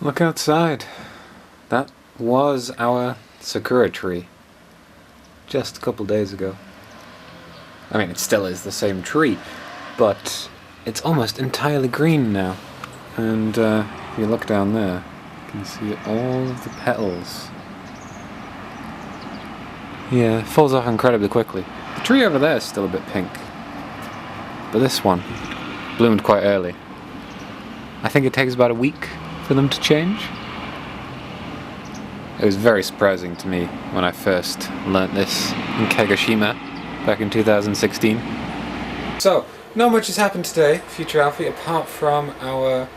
Look outside. That was our sakura tree. Just a couple days ago. I mean, it still is the same tree, but it's almost entirely green now. And if you look down there, you can see all of the petals. Yeah, it falls off incredibly quickly. The tree over there is still a bit pink, but this one bloomed quite early. I think it takes about a week for them to change. It was very surprising to me when I first learnt this in Kagoshima back in 2016. So, not much has happened today, future Alfie, apart from our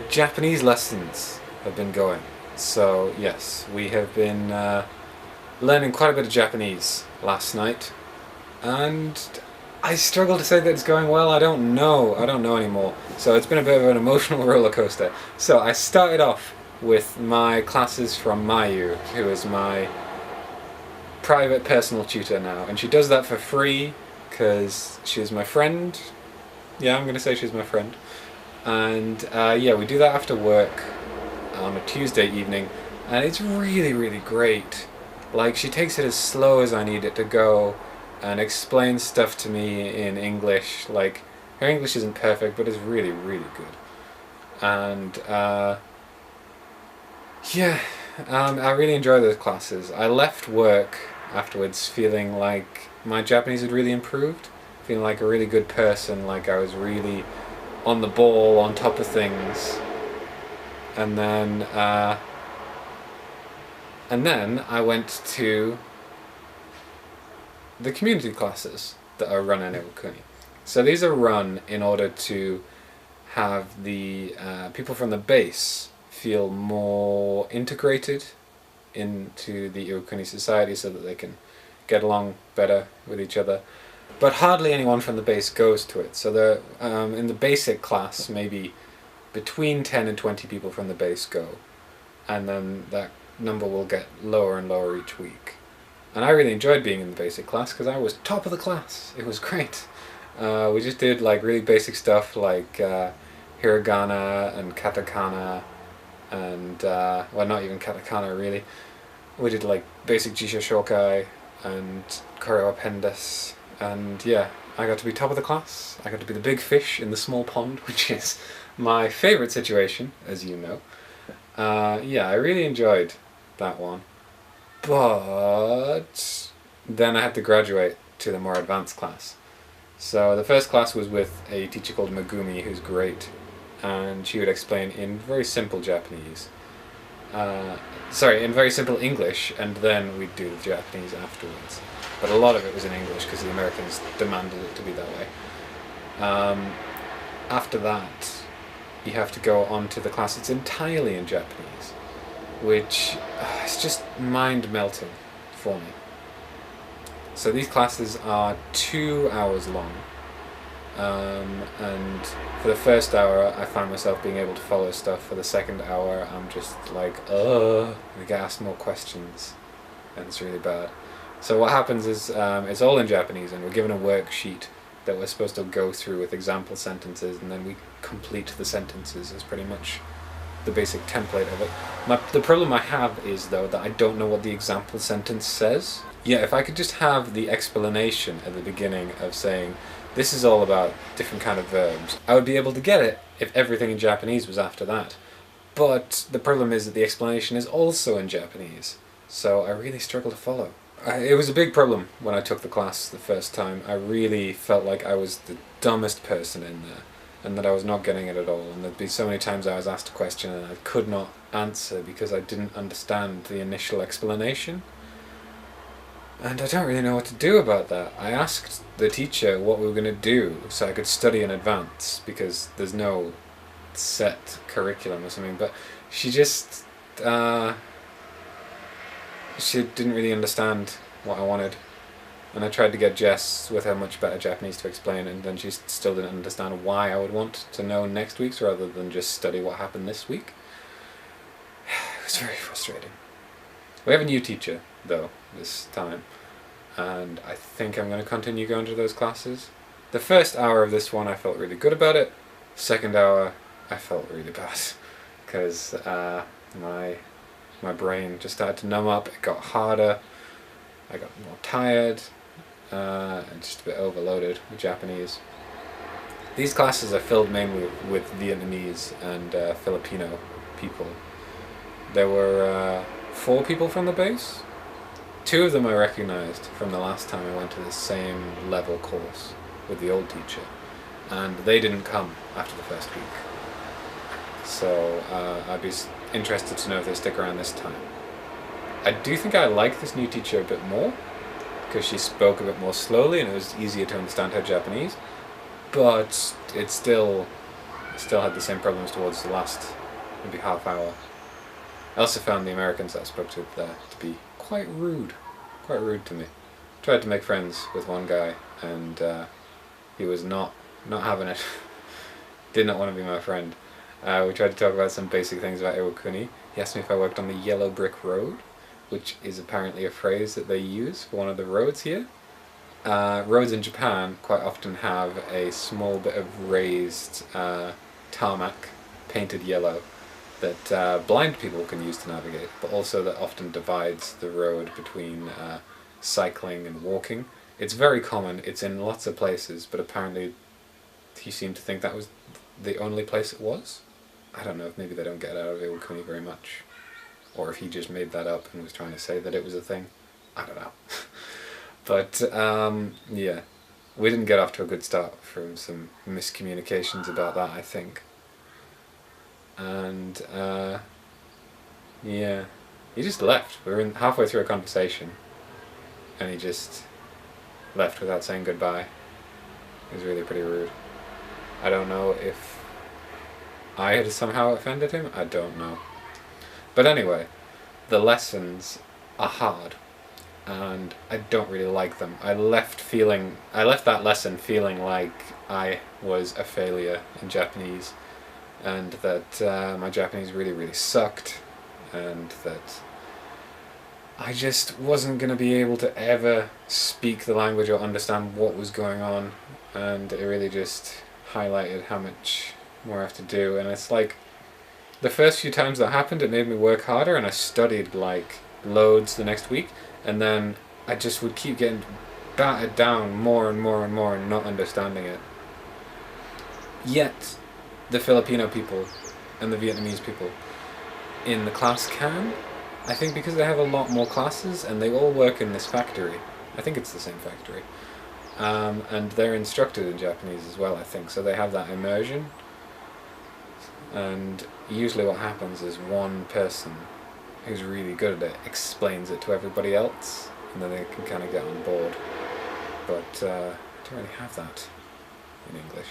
Japanese lessons have been going. So yes, we have been learning quite a bit of Japanese last night, and I struggle to say that it's going well. I don't know anymore. So it's been a bit of an emotional roller coaster. So I started off with my classes from Mayu, who is my private personal tutor now, and she does that for free because she's my friend. Yeah, I'm gonna say she's my friend. And yeah, we do that after work on a Tuesday evening, and it's really great. Like, she takes it as slow as I need it to go and explains stuff to me in English. Like, her English isn't perfect, but it's really good. And yeah, I really enjoy those classes. I left work afterwards feeling like my Japanese had really improved, feeling like a really good person, like I was really on the ball, on top of things. And then I went to the community classes that are run in Iwakuni. So these are run in order to have the people from the base feel more integrated into the Iwakuni society so that they can get along better with each other. But hardly anyone from the base goes to it. So in the basic class, maybe between 10 and 20 people from the base go. And then that number will get lower and lower each week. And I really enjoyed being in the basic class because I was top of the class. It was great. We just did like really basic stuff like hiragana and katakana and, well, not even katakana really. We did like basic jisho shokai and koryo appendus, and yeah, I got to be top of the class. I got to be the big fish in the small pond, which is my favourite situation, as you know. Yeah, I really enjoyed that one. But then I had to graduate to the more advanced class. So the first class was with a teacher called Megumi, who's great, and she would explain in very simple Japanese. In very simple English, and then we'd do the Japanese afterwards. But a lot of it was in English because the Americans demanded it to be that way. After that, you have to go on to the class that's entirely in Japanese, which is just mind-melting for me. So these classes are 2 hours long, and for the first hour I find myself being able to follow stuff. For the second hour I'm just like, we get asked more questions, and it's really bad. So what happens is it's all in Japanese, and we're given a worksheet that we're supposed to go through with example sentences, and then we complete the sentences is pretty much the basic template of it. The problem I have is, though, that I don't know what the example sentence says. Yeah, if I could just have the explanation at the beginning of saying, this is all about different kind of verbs, I would be able to get it if everything in Japanese was after that. But the problem is that the explanation is also in Japanese, so I really struggle to follow. It was a big problem when I took the class the first time. I really felt like I was the dumbest person in there, and that I was not getting it at all, and there'd be so many times I was asked a question and I could not answer because I didn't understand the initial explanation. And I don't really know what to do about that. I asked the teacher what we were going to do so I could study in advance, because there's no set curriculum or something, but she just she didn't really understand what I wanted. And I tried to get Jess with her much better Japanese to explain, and then she still didn't understand why I would want to know next week's rather than just study what happened this week. It was very frustrating. We have a new teacher, though, this time, and I think I'm going to continue going to those classes. The first hour of this one I felt really good about it. Second hour I felt really bad, because my brain just started to numb up. It got harder. I got more tired and just a bit overloaded with Japanese. These classes are filled mainly with Vietnamese and Filipino people. There were 4 people from the base. 2 of them I recognized from the last time I went to the same level course with the old teacher, and they didn't come after the first week. So I'd be interested to know if they stick around this time. I do think I like this new teacher a bit more, because she spoke a bit more slowly and it was easier to understand her Japanese, but it still had the same problems towards the last maybe half hour. I also found the Americans that I spoke to there to be quite rude to me. Tried to make friends with one guy, and he was not having it. Did not want to be my friend. We tried to talk about some basic things about Iwakuni. He asked me if I worked on the yellow brick road, which is apparently a phrase that they use for one of the roads here. Roads in Japan quite often have a small bit of raised tarmac painted yellow that blind people can use to navigate, but also that often divides the road between cycling and walking. It's very common, it's in lots of places, but apparently he seemed to think that was the only place it was. I don't know if maybe they don't get out of Iwakuni very much, or if he just made that up and was trying to say that it was a thing. I don't know. But yeah, we didn't get off to a good start from some miscommunications about that, I think. And yeah, he just left. We were halfway through a conversation and he just left without saying goodbye. It was really pretty rude. I don't know if I had somehow offended him, I don't know. But anyway, the lessons are hard and I don't really like them. I left that lesson feeling like I was a failure in Japanese, and that my Japanese really sucked, and that I just wasn't going to be able to ever speak the language or understand what was going on, and it really just highlighted how much more I have to do. And it's like, the first few times that happened it made me work harder, and I studied like loads the next week, and then I just would keep getting battered down more and more and not understanding it. Yet the Filipino people and the Vietnamese people in the class can. I think because they have a lot more classes and they all work in this factory. I think it's the same factory. And they're instructed in Japanese as well, I think, so they have that immersion. And usually what happens is one person who's really good at it explains it to everybody else, and then they can kind of get on board. But I don't really have that in English.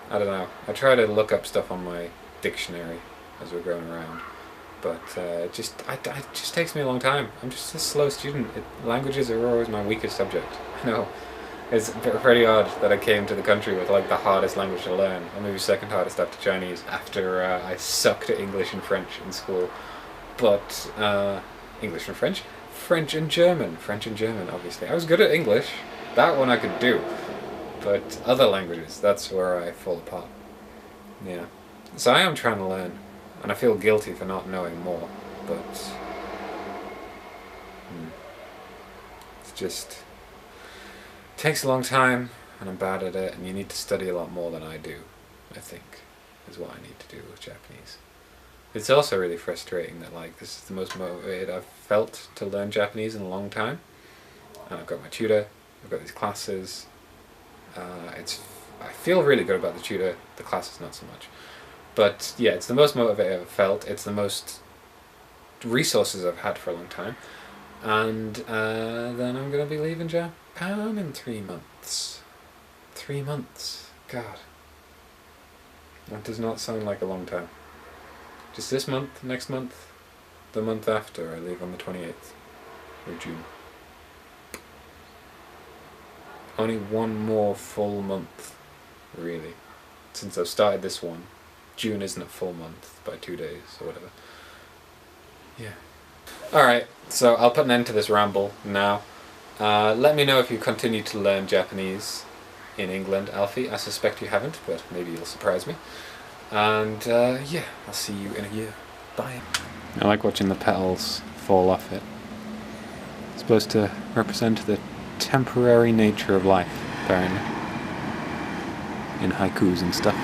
I don't know. I try to look up stuff on my dictionary as we're going around, but it just takes me a long time. I'm just a slow student. Languages are always my weakest subject. I know. It's pretty odd that I came to the country with like the hardest language to learn, or maybe second hardest after Chinese, after I sucked at English and French in school. But English and French? French and German, obviously. I was good at English. That one I could do. But other languages, that's where I fall apart. Yeah. So I am trying to learn, and I feel guilty for not knowing more, but it's just takes a long time, and I'm bad at it, and you need to study a lot more than I do, I think, is what I need to do with Japanese. It's also really frustrating that like this is the most motivated I've felt to learn Japanese in a long time, and I've got my tutor, I've got these classes. I feel really good about the tutor, the classes not so much. But yeah, it's the most motivated I've felt, it's the most resources I've had for a long time, and then I'm going to be leaving Japan in 3 months. 3 months. God. That does not sound like a long time. Just this month, next month, the month after, I leave on the 28th of June. Only one more full month, really, since I've started this one. June isn't a full month by 2 days or whatever. Yeah. Alright, so I'll put an end to this ramble now. Let me know if you continue to learn Japanese. in England, Alfie. I suspect you haven't, but maybe you'll surprise me. And yeah, I'll see you in a year. Bye. I like watching the petals fall off it. It's supposed to represent the temporary nature of life, apparently. In haikus and stuff.